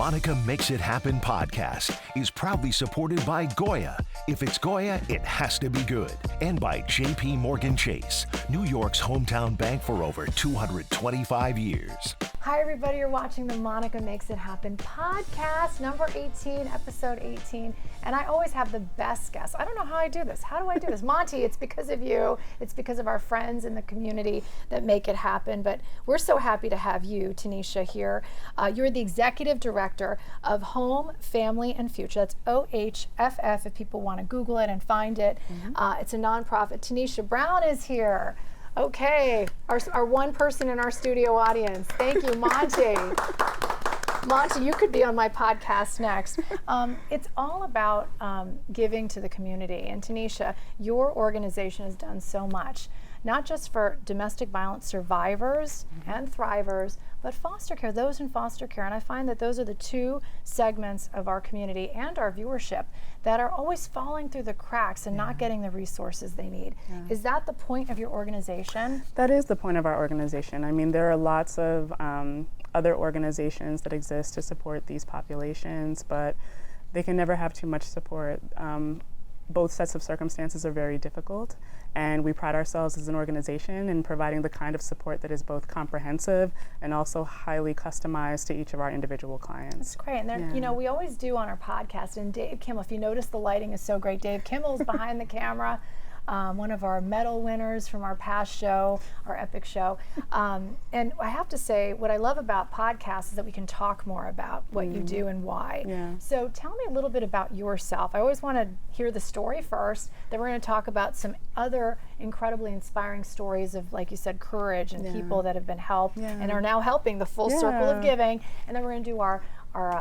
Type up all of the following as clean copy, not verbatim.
Monica Makes It Happen podcast is proudly supported by Goya. If it's Goya, it has to be good. And by JP Morgan Chase, New York's hometown bank for over 225 years. Hi everybody, you're watching the Monica Makes It Happen podcast, number 18, episode 18. And I always have the best guests. I don't know how I do this. How do I do this? Monty, it's because of you. It's because of our friends in the community that make it happen. But we're so happy to have you, Tanisha, here. You're the Executive Director of Home, Family, and Future. That's OHFF if people want to Google it and find it. It's a nonprofit. Tanisha Browne is here. Okay, our one person in our studio audience. Thank you, Monty. Monty, you could be on my podcast next. It's all about giving to the community. And Tanisha, your organization has done so much, not just for domestic violence survivors and thrivers, but foster care, those in foster care. And I find that those are the two segments of our community and our viewership that are always falling through the cracks and not getting the resources they need. Is that the point of your organization? That is the point of our organization. I mean, there are lots of other organizations that exist to support these populations, but they can never have too much support. Both sets of circumstances are very difficult, and we pride ourselves as an organization in providing the kind of support that is both comprehensive and also highly customized to each of our individual clients. That's great. And then, you know, we always do on our podcast, and Dave Kimmel, if you notice the lighting is so great, Dave Kimmel's behind the camera. One of our medal winners from our past show, our epic show. And I have to say, what I love about podcasts is that we can talk more about what you do and why. So tell me a little bit about yourself. I always want to hear the story first, then we're going to talk about some other incredibly inspiring stories of, like you said, courage and people that have been helped and are now helping, the full circle of giving. And then we're going to do our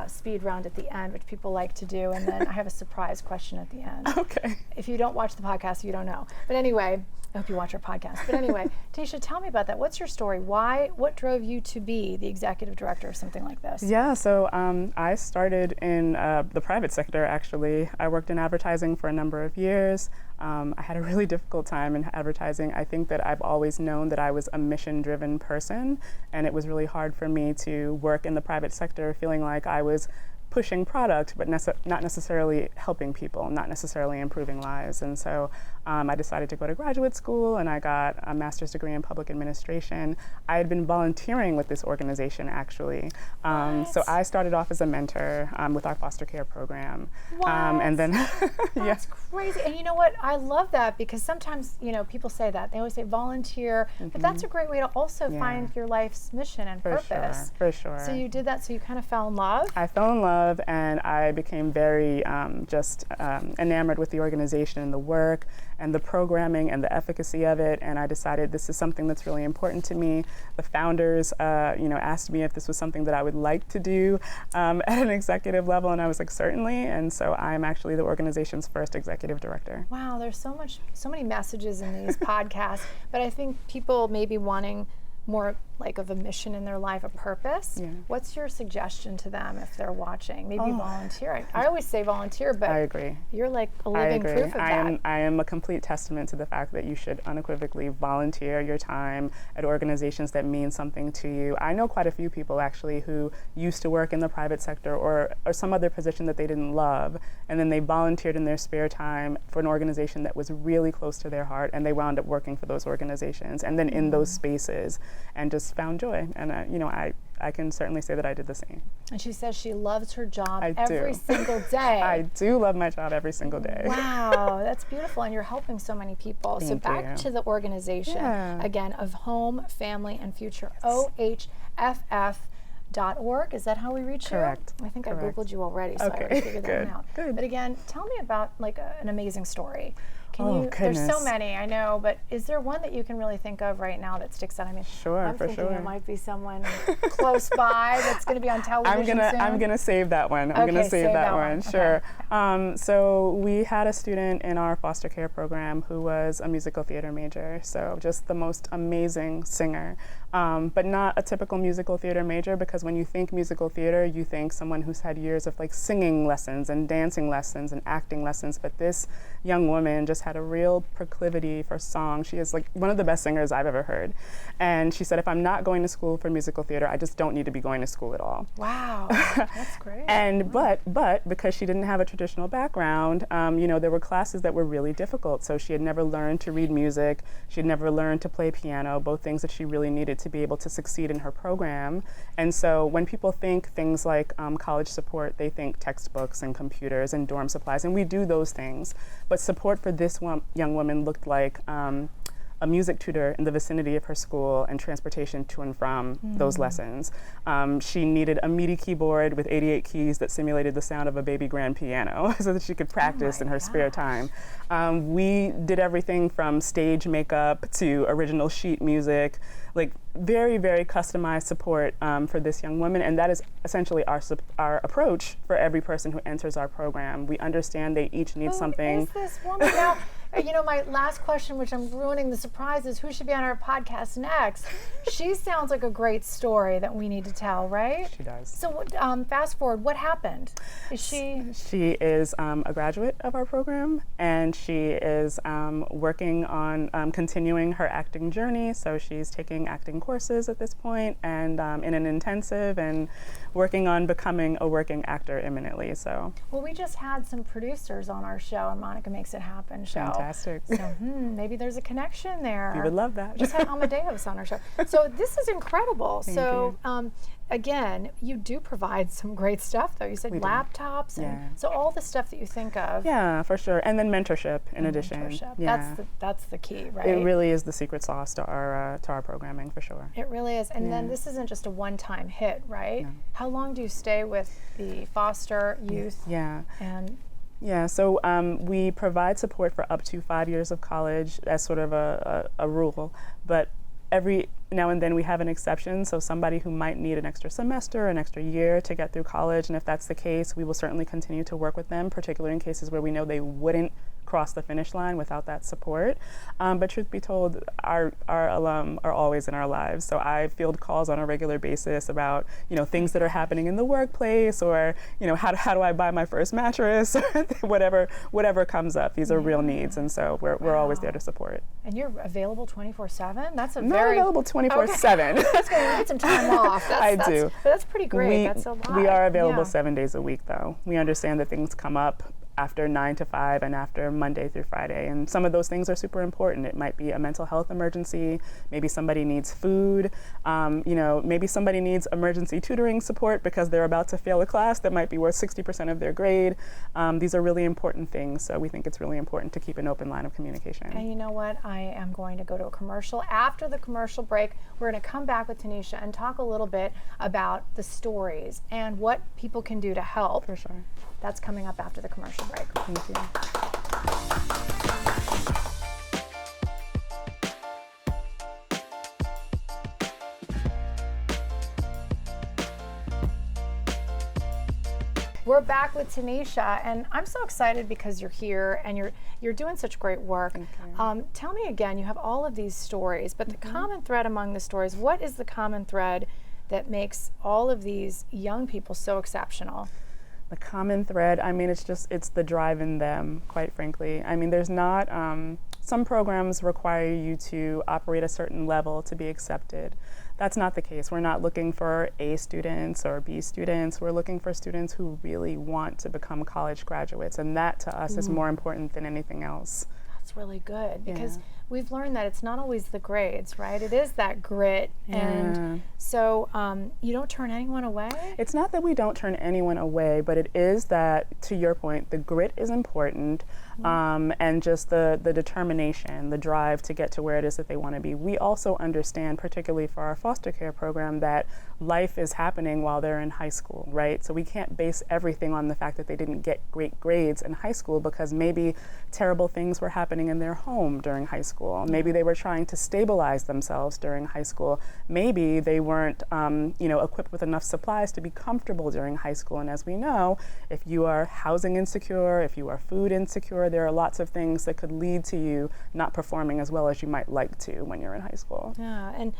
speed round at the end, which people like to do, and then I have a surprise question at the end. Okay. If you don't watch the podcast, you don't know. But anyway, I hope you watch our podcast. But anyway, Tanisha, tell me about that. What's your story? What drove you to be the executive director of something like this? Yeah, so I started in the private sector, actually. I worked in advertising for a number of years. I had a really difficult time in advertising. I think that I've always known that I was a mission-driven person, and it was really hard for me to work in the private sector feeling like I was pushing product, but not necessarily helping people, not necessarily improving lives. And so I decided to go to graduate school, and I got a master's degree in public administration. I had been volunteering with this organization, actually. So I started off as a mentor with our foster care program. And then, That's crazy. And you know what? I love that, because sometimes, you know, people say that. They always say volunteer, but that's a great way to also find your life's mission and purpose. For sure. So you did that, so you kind of fell in love? I fell in love, and I became very enamored with the organization and the work and the programming and the efficacy of it, and I decided this is something that's really important to me. The founders asked me if this was something that I would like to do at an executive level, and I was like, certainly. And so I'm actually the organization's first executive director. Wow, there's so many messages in these podcasts, but I think people may be wanting more like of a mission in their life, a purpose. What's your suggestion to them if they're watching? Maybe volunteer. I always say volunteer, but I agree. You're like a living proof of that. I am a complete testament to the fact that you should unequivocally volunteer your time at organizations that mean something to you. I know quite a few people actually who used to work in the private sector or some other position that they didn't love, and then they volunteered in their spare time for an organization that was really close to their heart, and they wound up working for those organizations and then in those spaces and just found joy. And I can certainly say that I did the same. And she says she loves her job every single day. I do love my job every single day. Wow, that's beautiful. And you're helping so many people. So back to the organization, again, of Home, Family, and Future, OHFF.org. Is that how we reach you? Correct. I think I Googled you already, so I already figured that one out. Good. But again, tell me about like an amazing story. There's so many, I know, but is there one that you can really think of right now that sticks out? I mean, I'm thinking there might be someone close by that's going to be on television soon. I'm gonna save that one. I'm gonna save that one. Sure. Okay. So we had a student in our foster care program who was a musical theater major. So just the most amazing singer, but not a typical musical theater major, because when you think musical theater, you think someone who's had years of like singing lessons and dancing lessons and acting lessons. But this young woman just had a real proclivity for song. She is like one of the best singers I've ever heard. And she said, if I'm not going to school for musical theater, I just don't need to be going to school at all. Wow, that's great. And but because she didn't have a traditional background, you know, there were classes that were really difficult. So she had never learned to read music. She had never learned to play piano, both things that she really needed to be able to succeed in her program. And so when people think things like college support, they think textbooks and computers and dorm supplies, and we do those things. But support for this young woman looked like a music tutor in the vicinity of her school and transportation to and from those lessons. She needed a MIDI keyboard with 88 keys that simulated the sound of a baby grand piano so that she could practice in her spare time. We did everything from stage makeup to original sheet music, like very, very customized support for this young woman, and that is essentially our approach for every person who enters our program. We understand they each need something. Who is this woman? Now, you know, my last question, which I'm ruining the surprise, is who should be on our podcast next? She sounds like a great story that we need to tell, right? She does. So fast forward, what happened? Is she? She is a graduate of our program, and she is working on continuing her acting journey. So she's taking acting courses at this point, and in an intensive, and working on becoming a working actor imminently. So. Well, we just had some producers on our show, and Monica Makes It Happen show. Fantastic. So maybe there's a connection there. We would love that. We just had Amadeus on our show. So this is incredible. Thank you. Again, you do provide some great stuff, though. You said laptops, and so all the stuff that you think of. Yeah, for sure. And then mentorship in addition. Mentorship. Yeah. That's the key, right? It really is the secret sauce to our programming, for sure. It really is. And then this isn't just a one-time hit, right? No. How long do you stay with the foster youth? Yeah. And so we provide support for up to 5 years of college as sort of a rule, but every now and then we have an exception, so somebody who might need an extra semester, an extra year to get through college, and if that's the case, we will certainly continue to work with them, particularly in cases where we know they wouldn't cross the finish line without that support. But truth be told, our alum are always in our lives, so I field calls on a regular basis about, you know, things that are happening in the workplace, or, you know, how do I buy my first mattress, whatever comes up. These are real needs, and so we're always there to support. And you're available 24/7? That's a Not available 24/7. That's going to need some time off. I do. But that's pretty great. That's a lot. We are available 7 days a week, though. We understand that things come up after 9 to 5 and after Monday through Friday. And some of those things are super important. It might be a mental health emergency. Maybe somebody needs food. You know, maybe somebody needs emergency tutoring support because they're about to fail a class that might be worth 60% of their grade. These are really important things. So we think it's really important to keep an open line of communication. And you know what? I am going to go to a commercial. After the commercial break, we're going to come back with Tanisha and talk a little bit about the stories and what people can do to help. For sure. That's coming up after the commercial break. Thank you. We're back with Tanisha, and I'm so excited because you're here and you're doing such great work. Thank you. Tell me again, you have all of these stories, but the common thread among the stories, what is the common thread that makes all of these young people so exceptional? The common thread, I mean, it's the drive in them, quite frankly. I mean, there's not, some programs require you to operate a certain level to be accepted. That's not the case. We're not looking for A students or B students. We're looking for students who really want to become college graduates, and that to us is more important than anything else. That's really good, because we've learned that it's not always the grades, right? It is that grit. And so you don't turn anyone away? It's not that we don't turn anyone away, but it is that, to your point, the grit is important, and just the determination, the drive to get to where it is that they want to be. We also understand, particularly for our foster care program, that life is happening while they're in high school, right? So we can't base everything on the fact that they didn't get great grades in high school, because maybe terrible things were happening in their home during high school. Maybe they were trying to stabilize themselves during high school. Maybe they weren't equipped with enough supplies to be comfortable during high school. And as we know, if you are housing insecure, if you are food insecure, there are lots of things that could lead to you not performing as well as you might like to when you're in high school. Yeah, and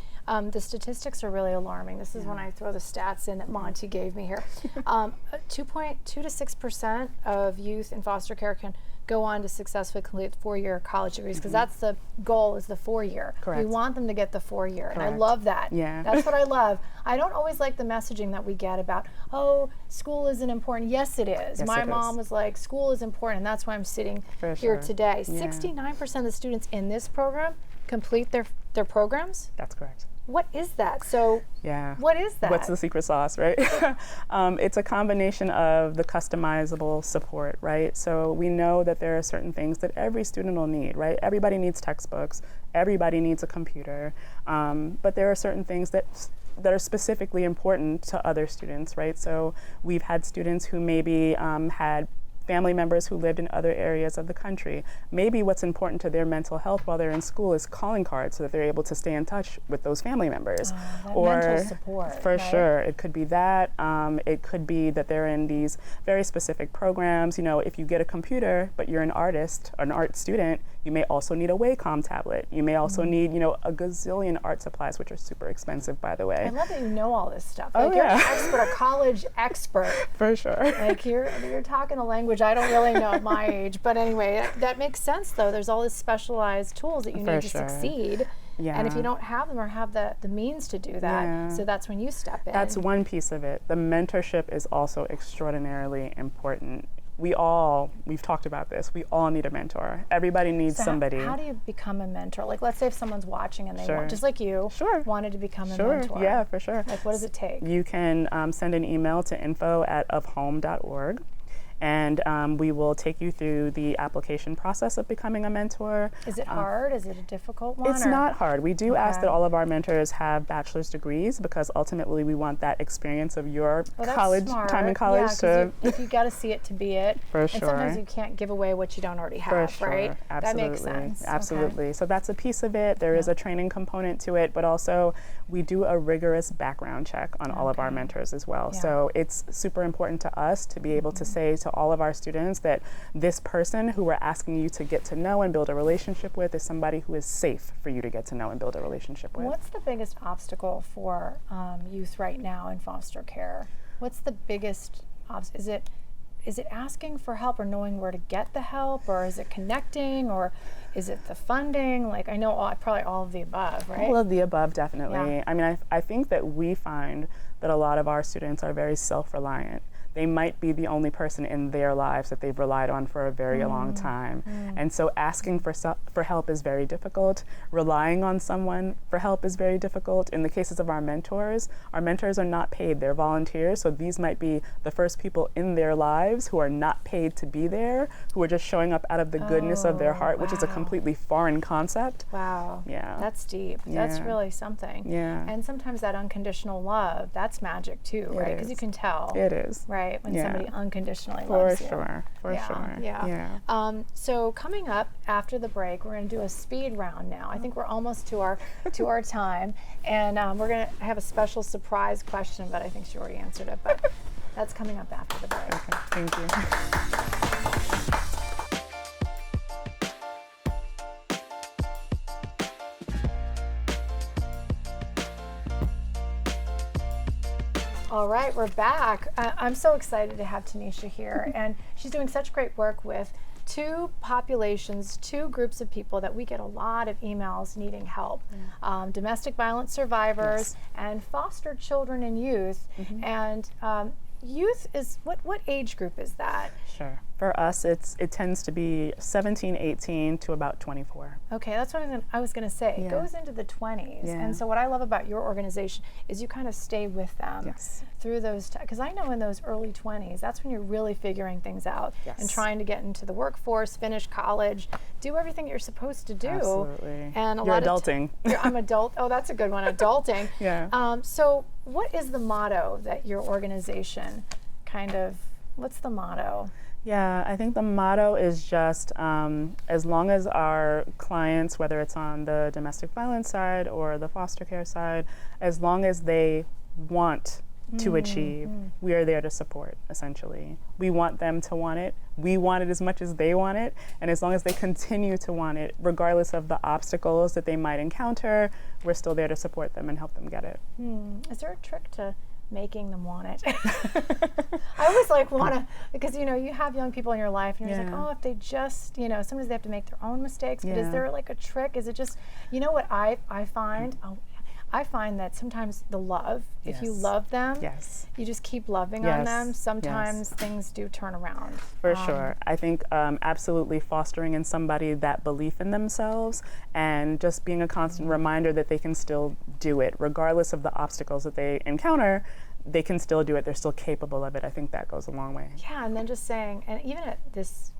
the statistics are really alarming. This is when I throw the stats in that Monty gave me here. 2.2 to 6% of youth in foster care can go on to successfully complete 4-year college degrees, because that's the goal, is the 4-year. Correct. We want them to get the 4-year, and I Correct. love that. Yeah. That's what I love. I don't always like the messaging that we get about, oh, school isn't important. Yes, it is. Yes, My it mom is. was like, school is important, and that's why I'm sitting For here sure. today. Yeah. 69% of the students in this program complete their programs. That's correct. What is that? So Yeah. what is that? What's the secret sauce, right? It's a combination of the customizable support, right? So we know that there are certain things that every student will need, right? Everybody needs textbooks, everybody needs a computer, but there are certain things that are specifically important to other students, right? So we've had students who maybe had family members who lived in other areas of the country. Maybe what's important to their mental health while they're in school is calling cards so that they're able to stay in touch with those family members. That Or mental support. for right? sure, it could be that. It could be that they're in these very specific programs. You know, if you get a computer, but you're an artist, an art student, you may also need a Wacom tablet. You may also need, you know, a gazillion art supplies, which are super expensive, by the way. I love that you know all this stuff. Oh, Like, you're an yeah. expert, a college expert. For sure. Like you're talking a language I don't really know at my age. But anyway, that makes sense though. There's all these specialized tools that you For need to sure. succeed. Yeah. And if you don't have them or have the means to do that, Yeah. so that's when you step in. That's one piece of it. The mentorship is also extraordinarily important. We've talked about this, we all need a mentor. Everybody needs So somebody. How do you become a mentor? Like, let's say if someone's watching and they Sure. want, just like you, Sure. wanted to become a Sure, mentor. yeah, for sure. Like, what does it take? You can send an email to info@ofhome.org. And we will take you through the application process of becoming a mentor. Is it hard? Is it a difficult one? It's or- not hard. We do ask Okay. that all of our mentors have bachelor's degrees because ultimately we want that experience of your Well, that's college smart. time in Yeah, college 'cause to if you got to see it to be it. For And sure. sometimes you can't give away what you don't already For have, sure. right? Absolutely. That makes sense. Okay. Absolutely. So that's a piece of it. There is a training component to it, but also we do a rigorous background check on all of our Okay. mentors as well. Yeah. So it's super important to us to be able to say to all of our students that this person who we're asking you to get to know and build a relationship with is somebody who is safe for you to get to know and build a relationship with. What's the biggest obstacle for youth right now in foster care? What's the biggest obstacle? Is it asking for help or knowing where to get the help, or is it connecting, or is it the funding? Like, I know probably all of the above, right? All of the above, definitely. Yeah. I mean, I think that we find that a lot of our students are very self-reliant. They might be the only person in their lives that they've relied on for a very long time. And so asking for help is very difficult. Relying on someone for help is very difficult. In the cases of our mentors are not paid, they're volunteers. So these might be the first people in their lives who are not paid to be there, who are just showing up out of the goodness of their heart, which is a wow. completely foreign concept. Wow. Yeah. That's deep. That's Yeah. really something. Yeah. And sometimes that unconditional love, that's magic too, right? Because you is. can tell. It is. Right, when Yeah. somebody unconditionally For loves you. sure, for Yeah, sure. yeah. So coming up after the break, we're going to do a speed round now. I think we're almost to our time, and we're going to have a special surprise question, but I think she already answered it. But that's coming up after the break. Okay, thank you. All right, we're back. I'm so excited to have Tanisha here, and she's doing such great work with two populations, two groups of people that we get a lot of emails needing help. Domestic violence survivors and foster children and youth. And youth is, what age group is that? Sure. For us, it tends to be 17, 18 to about 24. Okay, that's what I was going to say. It Yeah. goes into the 20s. Yeah. And so what I love about your organization is you kind of stay with them Yes. through those, because I know in those early 20s, that's when you're really figuring things out and Yes. trying to get into the workforce, finish college, do everything you're supposed to do. Absolutely. And You're lot adulting. I'm adult. Oh, that's a good one, adulting. Yeah. So what is the motto that your organization what's the motto? Yeah, I think the motto is just as long as our clients, whether it's on the domestic violence side or the foster care side, as long as they want to achieve, we are there to support, essentially. We want them to want it. We want it as much as they want it. And as long as they continue to want it, regardless of the obstacles that they might encounter, we're still there to support them and help them get it. Is there a trick to making them want it. I always want to, because you have young people in your life and you're just like, oh, if they just, sometimes they have to make their own mistakes, but is there a trick? Is it just, what I find? I find that sometimes the love, if you love them, you just keep loving on them, sometimes things do turn around. For sure. I think absolutely fostering in somebody that belief in themselves and just being a constant reminder that they can still do it, regardless of the obstacles that they encounter, they can still do it. They're still capable of it. I think that goes a long way. Yeah, and then just saying, and even at this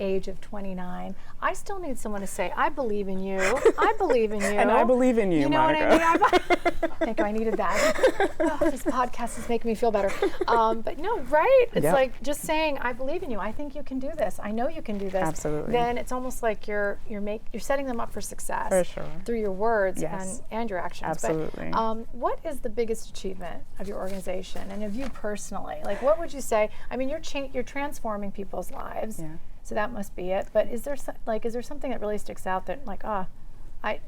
age of 29, I still need someone to say, I believe in you. I believe in you. And I believe in you, you know Monica. What I mean? I think I needed that. This podcast is making me feel better. But no, right? It's like just saying, I believe in you. I think you can do this. I know you can do this. Absolutely. Then it's almost like you're setting them up for success. For sure. Through your words and your actions. Absolutely. But, what is the biggest achievement of your organization and of you personally? Like, what would you say? I mean, you're transforming people's lives. Yeah. So that must be it. But is there something that really sticks out that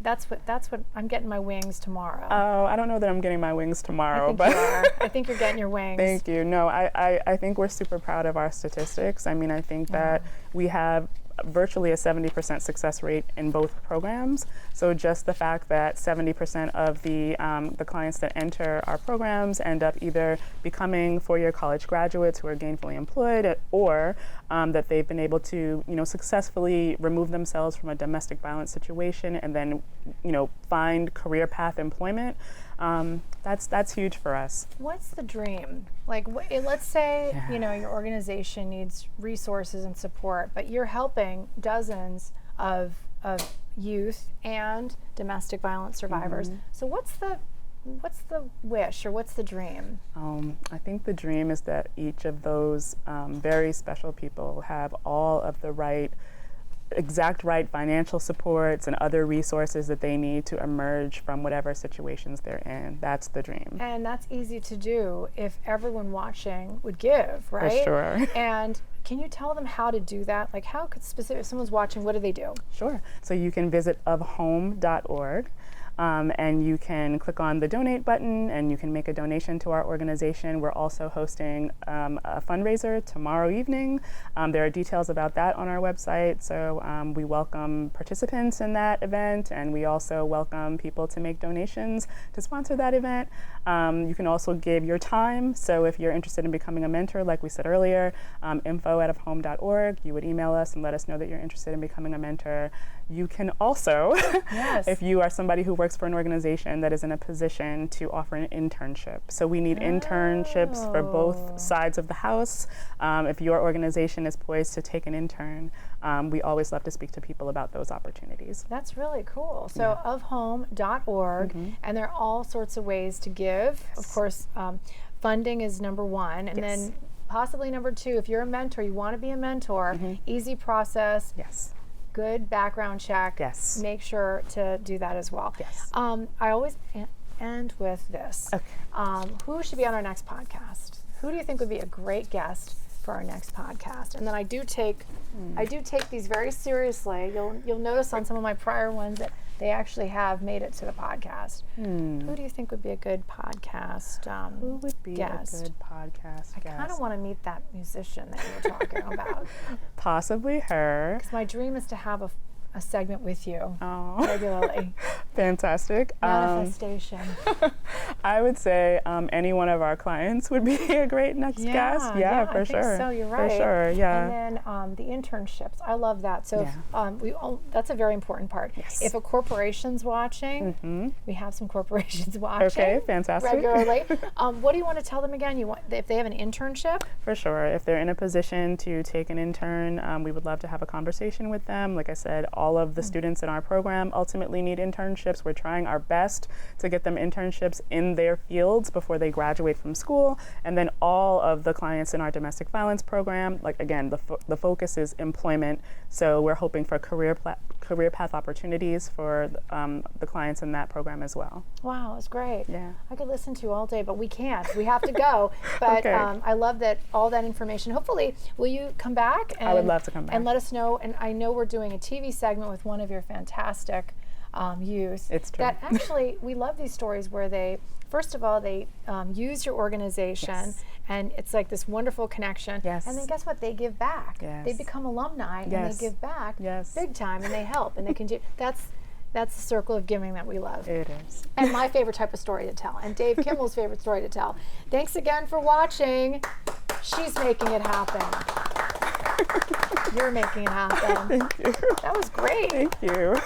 that's what I'm getting my wings tomorrow? Oh, I don't know that I'm getting my wings tomorrow, but you are. I think you're getting your wings. Thank you. No, I think we're super proud of our statistics. I mean, I think that we have virtually a 70% success rate in both programs. So just the fact that 70% of the clients that enter our programs end up either becoming four-year college graduates who are gainfully employed, or that they've been able to, successfully remove themselves from a domestic violence situation and then, find career path employment. That's huge for us. What's the dream? Like, let's say, your organization needs resources and support, but you're helping dozens of youth and domestic violence survivors. So what's the wish, or what's the dream? I think the dream is that each of those very special people have all of the exact right financial supports and other resources that they need to emerge from whatever situations they're in. That's the dream. And that's easy to do if everyone watching would give, right? For sure. And can you tell them how to do that? Like, how could if someone's watching, what do they do? Sure. So you can visit ofhome.org. And you can click on the donate button and you can make a donation to our organization. We're also hosting a fundraiser tomorrow evening. There are details about that on our website. So we welcome participants in that event, and we also welcome people to make donations to sponsor that event. You can also give your time. So if you're interested in becoming a mentor, like we said earlier, info@ofhome.org, you would email us and let us know that you're interested in becoming a mentor. You can also, if you are somebody who works for an organization that is in a position to offer an internship. So we need internships for both sides of the house. If your organization is poised to take an intern, we always love to speak to people about those opportunities. That's really cool. So ofhome.org, and there are all sorts of ways to give. Of course, funding is number one, and then possibly number two, if you're a mentor, you want to be a mentor, easy process. Good background check. Make sure to do that as well. I always end with this. Who should be on our next podcast? Who do you think would be a great guest for our next podcast? And then I do take these very seriously. You'll notice on some of my prior ones that they actually have made it to the podcast. Who do you think would be a good podcast Who would be guest? A good podcast I kind of want to meet that musician that you were talking about. Possibly her. Because my dream is to have a segment with you regularly. Fantastic. Manifestation. I would say any one of our clients would be a great next guest. Yeah, for sure. I think so, you're right. For sure, yeah. And then the internships. I love that. So if, that's a very important part. If a corporation's watching, we have some corporations watching. Okay, fantastic. Regularly. What do you want to tell them again? If they have an internship? For sure. If they're in a position to take an intern, we would love to have a conversation with them. Like I said, all of the students in our program ultimately need internships. We're trying our best to get them internships in their fields before they graduate from school. And then all of the clients in our domestic violence program, like again, the focus is employment. So we're hoping for career path opportunities for the clients in that program as well. Wow, it's great. Yeah. I could listen to you all day, but we can't. We have to go. But I love that all that information. Hopefully, will you come back? I would love to come back. And let us know. And I know we're doing a TV segment with one of your fantastic youth. It's true. That actually, we love these stories where they, first of all, they use your organization, Yes. and it's like this wonderful connection. Yes. And then guess what? They give back. Yes. They become alumni, and Yes. they give back Yes. big time, and they help, and they can do. That's the circle of giving that we love. It is. And my favorite type of story to tell, and Dave Kimmel's favorite story to tell. Thanks again for watching. She's making it happen. You're making it happen. Thank you. That was great. Thank you.